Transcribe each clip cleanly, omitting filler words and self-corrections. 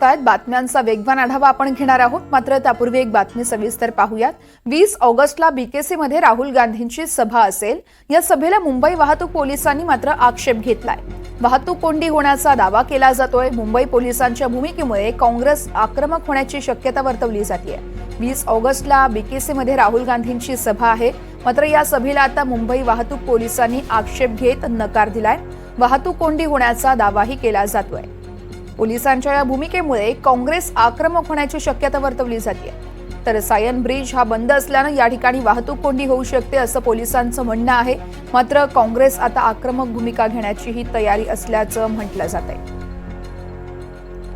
बातम्यांचा वेगवान आढावा आपण घेणार आहोत। मात्र त्यापूर्वी एक बातमी सविस्तर पाहूयात। 20 ऑगस्टला बीकेसी मध्ये राहुल गांधींची सभा असेल। या सभेला मुंबई वाहतूक पोलिसांनी मात्र आक्षेप घेतलाय। वाहतूक कोंडी होण्याचा दावा केला जातोय। मुंबई पोलिसांच्या भूमिकेमुळे काँग्रेस आक्रमक होण्याची शक्यता वर्तवली जाते। 20 ऑगस्टला बीकेसी मध्ये राहुल गांधींची सभा आहे। मात्र या सभेला आता मुंबई वाहतूक पोलिसांनी आक्षेप घेत नकार दिलाय। वाहतूक कोंडी होण्याचा दावाही केला जातोय। पोलिसांच्या या भूमिकेमुळे काँग्रेस आक्रमक होण्याची शक्यता वर्तवली जाते। तर सायन ब्रिज हा बंद असल्याने या ठिकाणी वाहतूक कोंडी होऊ शकते असं पोलिसांचं म्हणणं आहे। मात्र काँग्रेस आता आक्रमक भूमिका घेण्याची ही तयारी असल्याचं म्हटलं जात आहे।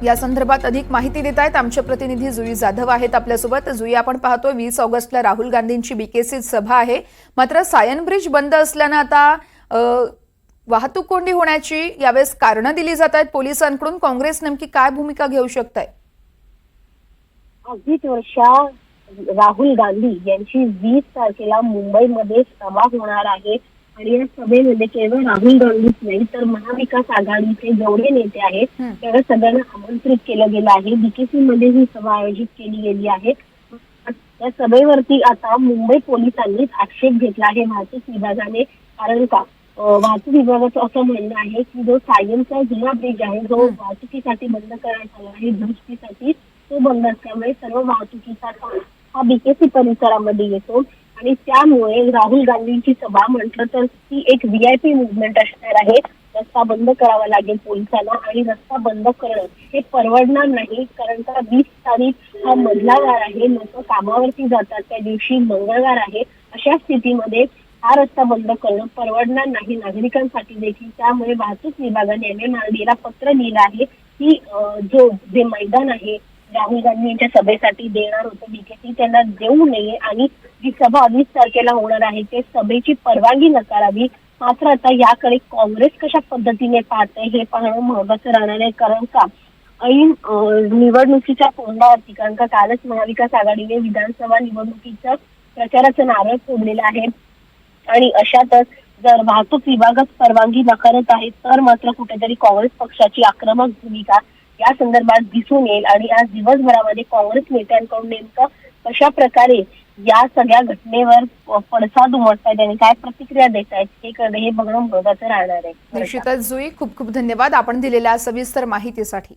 या संदर्भात अधिक माहिती देत आहेत आमचे प्रतिनिधी जुई जाधव आहेत आपल्यासोबत। जुई, आपण पाहतोय 20 ऑगस्टला राहुल गांधींची बीकेसी सभा आहे। मात्र सायन ब्रिज बंद असल्याने आता वाहतूक कोंडी होण्याची यावेळेस कारणं दिली जात आहेत पोलिसांकडून। काँग्रेस नेमकी काय भूमिका घेऊ शकते? अगदीच वर्षा, राहुल गांधी यांची 20 तारखेला मुंबईमध्ये सभा होणार आहे आणि या सभेमध्ये केवळ राहुल गांधीच नाही तर महाविकास आघाडीचे जेवढे नेते आहेत त्या सगळ्यांना आमंत्रित केलं गेलं आहे। बीकेसी मध्ये ही सभा आयोजित केली गेली आहे। या सभेवरती आता मुंबई पोलिसांनी आक्षेप घेतला आहे वाहतूक विभागाने। कारण का वाहतूक विभागाचं असं म्हणणं आहे की जो सायनचा जुना ब्रिज आहे जो वाहतुकीसाठी बंद करण्यात आला आहे दुरुस्तीसाठी, तो बंद असल्यामुळे सर्व वाहतुकीचा ताण हा बीकेसी परिसरामध्ये येतो आणि त्यामुळे राहुल गांधींची सभा म्हटलं तर ती एक व्हीआयपी मुवमेंट असणार आहे। रस्ता बंद करावा लागेल पोलिसांना आणि रस्ता बंद करणं हे परवडणार नाही। कारण का 20 तारीख हा मधला वार आहे, लोक कामावरती जातात, त्या दिवशी मंगळवार आहे। अशा स्थितीमध्ये हा रस्ता बंद करणं परवडणार नाही नागरिकांसाठी देखील। त्यामुळे वाहतूक विभागाने MMRDA पत्र लिहिलं आहे की जे मैदान आहे राहुल गांधी यांच्या सभेसाठी देणार होतं बीकेसी त्यांना देऊ नये आणि जी सभा 20 तारखेला होणार आहे ते सभेची परवानगी नकारावी। मात्र आता याकडे काँग्रेस कशा पद्धतीने पाहते हे पाहणं महत्त्वाचं राहणार आहे। कारण का ऐन निवडणुकीच्या तोंडावरती, कारण का कालच महाविकास आघाडीने विधानसभा निवडणुकीचं प्रचाराचं नारळ फोडलेलं आहे आणि अशातच जर वाहतूक विभागच परवानगी नाकारत आहे तर मात्र कुठेतरी काँग्रेस पक्षाची आक्रमक भूमिका या संदर्भात दिसून येईल आणि आज दिवसभरामध्ये काँग्रेस नेत्यांकडून नेमकं कशा प्रकारे या सगळ्या घटनेवर पडसाद उमटतायत आणि काय प्रतिक्रिया देत आहेत हे बघणं महत्त्वाचं राहणार आहे। निश्चितच जुई, खूप खूप धन्यवाद आपण दिलेल्या सविस्तर माहितीसाठी।